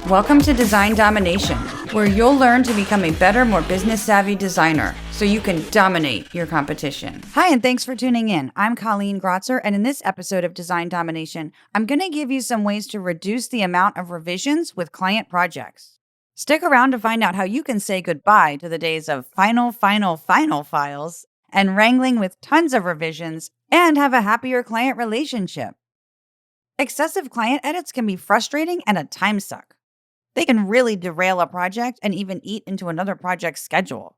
Welcome to Design Domination, where you'll learn to become a better, more business-savvy designer so you can dominate your competition. Hi, and thanks for tuning in. I'm Colleen Grotzer, and in this episode of Design Domination, I'm going to give you some ways to reduce the amount of revisions with client projects. Stick around to find out how you can say goodbye to the days of final files and wrangling with tons of revisions and have a happier client relationship. Excessive client edits can be frustrating and a time suck. They can really derail a project and even eat into another project's schedule.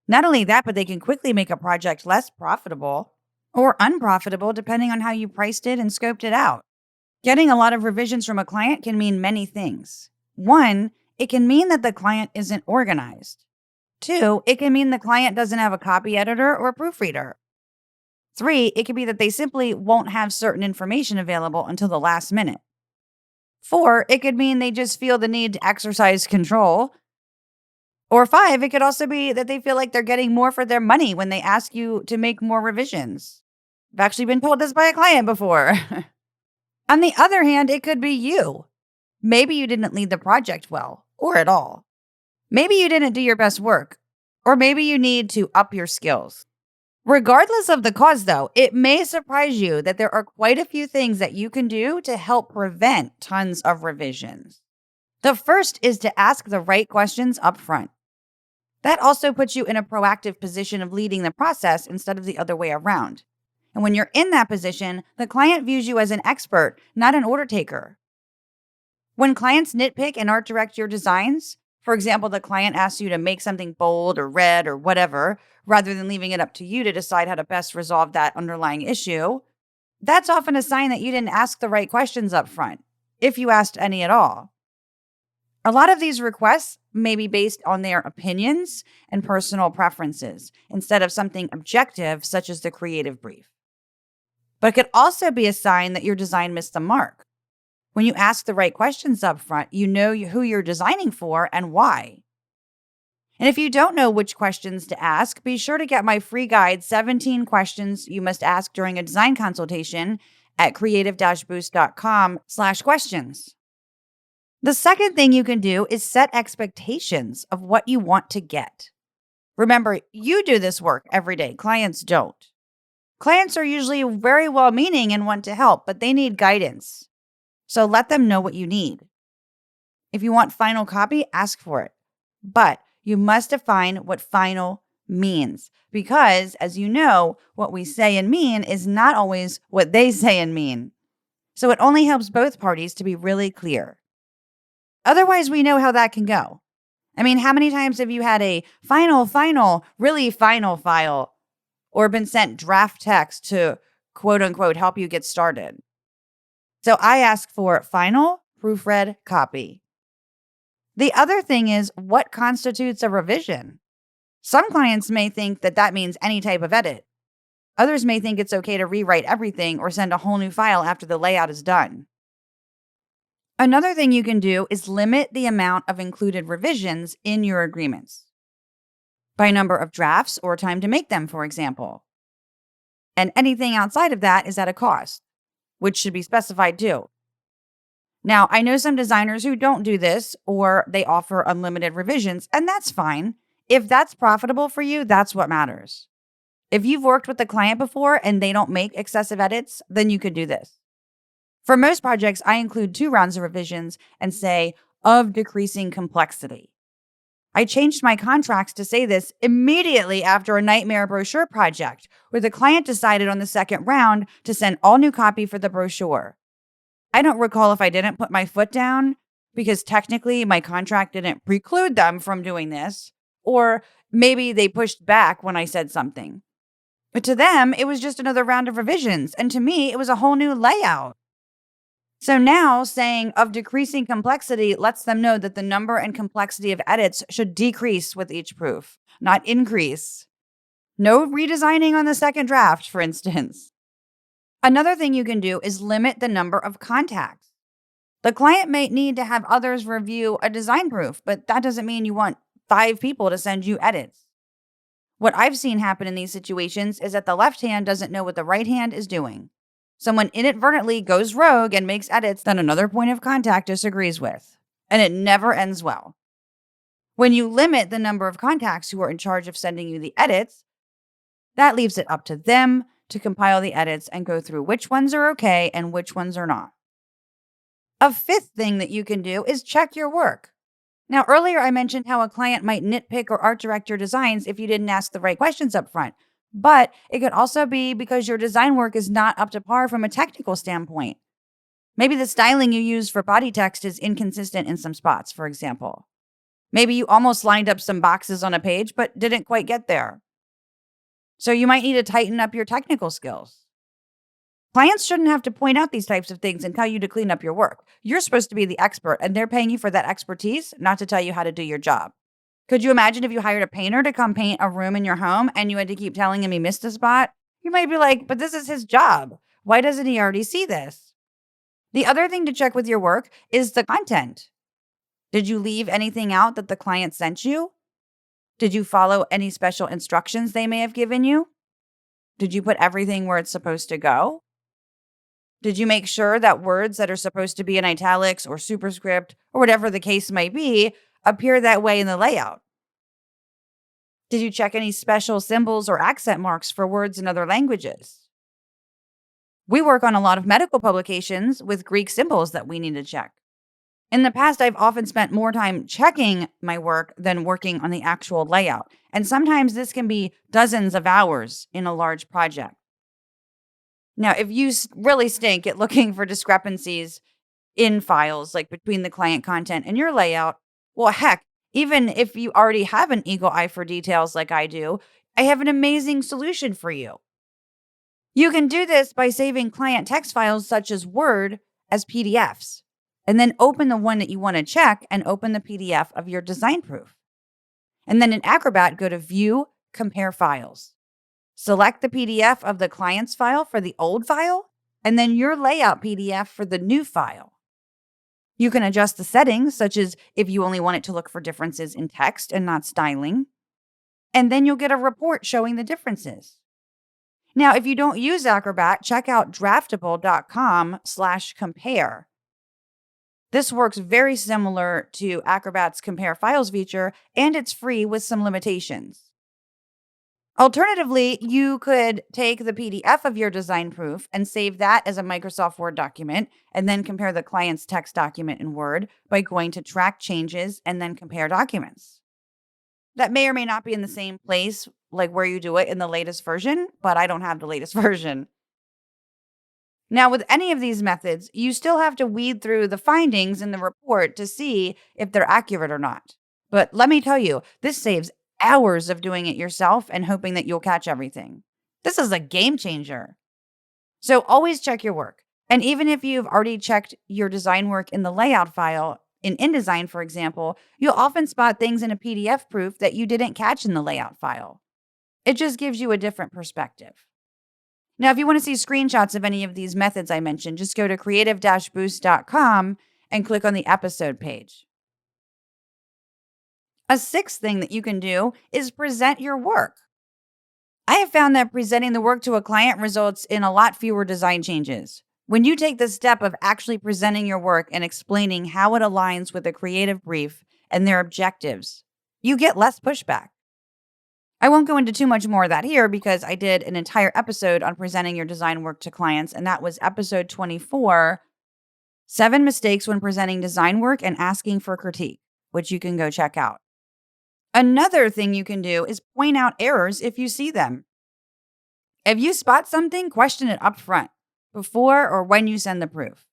Not only that, but they can quickly make a project less profitable or unprofitable depending on how you priced it and scoped it out. Getting a lot of revisions from a client can mean many things. 1, it can mean that the client isn't organized. 2, it can mean the client doesn't have a copy editor or proofreader. 3, it could be that they simply won't have certain information available until the last minute. 4, it could mean they just feel the need to exercise control. Or 5, it could also be that they feel like they're getting more for their money when they ask you to make more revisions. I've actually been told this by a client before. On the other hand, it could be you. Maybe you didn't lead the project well, or at all. Maybe you didn't do your best work, or maybe you need to up your skills. Regardless of the cause, though, it may surprise you that there are quite a few things that you can do to help prevent tons of revisions. The first is to ask the right questions up front. That also puts you in a proactive position of leading the process instead of the other way around. And when you're in that position, the client views you as an expert, not an order taker. When clients nitpick and art direct your designs, for example, the client asks you to make something bold or red or whatever, rather than leaving it up to you to decide how to best resolve that underlying issue, that's often a sign that you didn't ask the right questions up front, if you asked any at all. A lot of these requests may be based on their opinions and personal preferences, instead of something objective such as the creative brief. But it could also be a sign that your design missed the mark. When you ask the right questions up front, you know who you're designing for and why. And if you don't know which questions to ask, be sure to get my free guide, 17 Questions You Must Ask During a Design Consultation at creative-boost.com/questions. The second thing you can do is set expectations of what you want to get. Remember, you do this work every day. Clients don't. Clients are usually very well-meaning and want to help, but they need guidance. So let them know what you need. If you want final copy, ask for it. But you must define what final means, because, as you know, what we say and mean is not always what they say and mean. So it only helps both parties to be really clear. Otherwise, we know how that can go. I mean, how many times have you had a really final file, or been sent draft text to quote unquote help you get started? So I ask for final proofread copy. The other thing is, what constitutes a revision? Some clients may think that that means any type of edit. Others may think it's okay to rewrite everything or send a whole new file after the layout is done. Another thing you can do is limit the amount of included revisions in your agreements by number of drafts or time to make them, for example. And anything outside of that is at a cost, which should be specified too. Now, I know some designers who don't do this, or they offer unlimited revisions, and that's fine. If that's profitable for you, that's what matters. If you've worked with the client before and they don't make excessive edits, then you could do this. For most projects, I include 2 rounds of revisions and say, of decreasing complexity. I changed my contracts to say this immediately after a nightmare brochure project, where the client decided on the second round to send all new copy for the brochure. I don't recall if I didn't put my foot down, because technically my contract didn't preclude them from doing this, or maybe they pushed back when I said something. But to them, it was just another round of revisions, and to me, it was a whole new layout. So now saying of decreasing complexity lets them know that the number and complexity of edits should decrease with each proof, not increase. No redesigning on the second draft, for instance. Another thing you can do is limit the number of contacts. The client may need to have others review a design proof, but that doesn't mean you want 5 people to send you edits. What I've seen happen in these situations is that the left hand doesn't know what the right hand is doing. Someone inadvertently goes rogue and makes edits that another point of contact disagrees with. and it never ends well. When you limit the number of contacts who are in charge of sending you the edits, that leaves it up to them to compile the edits and go through which ones are okay and which ones are not. A fifth thing that you can do is check your work. Now, earlier I mentioned how a client might nitpick or art direct your designs if you didn't ask the right questions up front. But it could also be because your design work is not up to par from a technical standpoint. Maybe the styling you use for body text is inconsistent in some spots, for example. Maybe you almost lined up some boxes on a page, but didn't quite get there. So you might need to tighten up your technical skills. Clients shouldn't have to point out these types of things and tell you to clean up your work. You're supposed to be the expert, and they're paying you for that expertise, not to tell you how to do your job. Could you imagine if you hired a painter to come paint a room in your home and you had to keep telling him he missed a spot? You might be like, but this is his job. Why doesn't he already see this? The other thing to check with your work is the content. Did you leave anything out that the client sent you? Did you follow any special instructions they may have given you? Did you put everything where it's supposed to go? Did you make sure that words that are supposed to be in italics or superscript or whatever the case might be appear that way in the layout? Did you check any special symbols or accent marks for words in other languages? We work on a lot of medical publications with Greek symbols that we need to check. In the past, I've often spent more time checking my work than working on the actual layout. And sometimes this can be dozens of hours in a large project. Now, if you really stink at looking for discrepancies in files, like between the client content and your layout, well, heck, even if you already have an eagle eye for details like I do, I have an amazing solution for you. You can do this by saving client text files such as Word as PDFs, and then open the one that you want to check and open the PDF of your design proof. And then in Acrobat, go to View, Compare Files. Select the PDF of the client's file for the old file, and then your layout PDF for the new file. You can adjust the settings, such as if you only want it to look for differences in text and not styling. And then you'll get a report showing the differences. Now, if you don't use Acrobat, check out draftable.com/compare. This works very similar to Acrobat's Compare Files feature, and it's free with some limitations. Alternatively, you could take the PDF of your design proof and save that as a Microsoft Word document, and then compare the client's text document in Word by going to Track Changes and then Compare Documents. That may or may not be in the same place, like where you do it in the latest version, but I don't have the latest version. Now, with any of these methods, you still have to weed through the findings in the report to see if they're accurate or not. But let me tell you, this saves hours of doing it yourself and hoping that you'll catch everything. This is a game changer. So always check your work. And even if you've already checked your design work in the layout file, in InDesign, for example, you'll often spot things in a PDF proof that you didn't catch in the layout file. It just gives you a different perspective. Now, if you want to see screenshots of any of these methods I mentioned, just go to creative-boost.com and click on the episode page. A sixth thing that you can do is present your work. I have found that presenting the work to a client results in a lot fewer design changes. When you take the step of actually presenting your work and explaining how it aligns with a creative brief and their objectives, you get less pushback. I won't go into too much more of that here because I did an entire episode on presenting your design work to clients, and that was episode 24, 7 Mistakes When Presenting Design Work and Asking for Critique, which you can go check out. Another thing you can do is point out errors if you see them. If you spot something, question it up front, before or when you send the proof.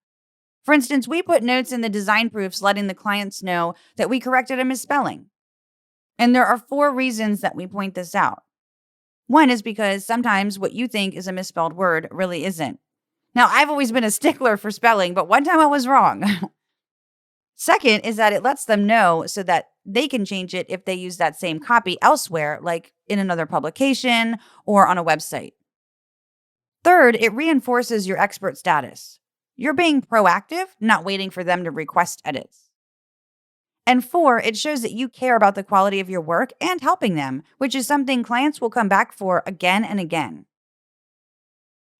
For instance, we put notes in the design proofs letting the clients know that we corrected a misspelling. And there are 4 reasons that we point this out. One is because sometimes what you think is a misspelled word really isn't. Now, I've always been a stickler for spelling, but one time I was wrong. Second is that it lets them know so that they can change it if they use that same copy elsewhere, like in another publication or on a website. Third, it reinforces your expert status. You're being proactive, not waiting for them to request edits. And 4, it shows that you care about the quality of your work and helping them, which is something clients will come back for again and again.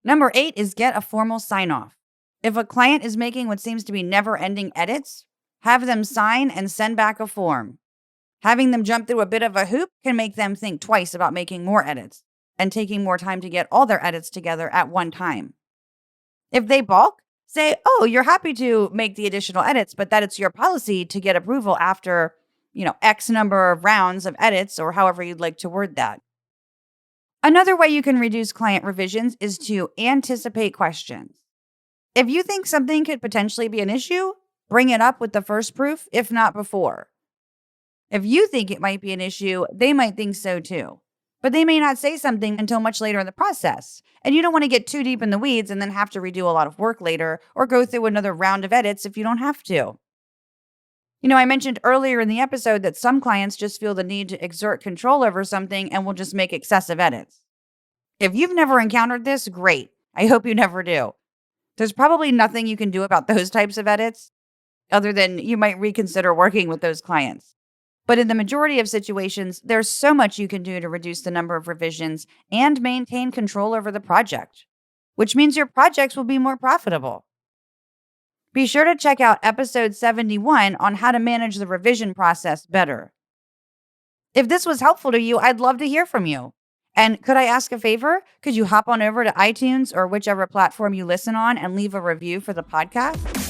Number 8 is get a formal sign-off. If a client is making what seems to be never-ending edits, Have them sign and send back a form. Having them jump through a bit of a hoop can make them think twice about making more edits and taking more time to get all their edits together at one time. If they balk, say, oh, you're happy to make the additional edits, but that it's your policy to get approval after, X number of rounds of edits or however you'd like to word that. Another way you can reduce client revisions is to anticipate questions. If you think something could potentially be an issue, bring it up with the first proof, if not before. If you think it might be an issue, they might think so too. But they may not say something until much later in the process. And you don't want to get too deep in the weeds and then have to redo a lot of work later or go through another round of edits if you don't have to. I mentioned earlier in the episode that some clients just feel the need to exert control over something and will just make excessive edits. If you've never encountered this, great. I hope you never do. There's probably nothing you can do about those types of edits other than you might reconsider working with those clients. But in the majority of situations, there's so much you can do to reduce the number of revisions and maintain control over the project, which means your projects will be more profitable. Be sure to check out episode 71 on how to manage the revision process better. If this was helpful to you, I'd love to hear from you. And could I ask a favor? Could you hop on over to iTunes or whichever platform you listen on and leave a review for the podcast?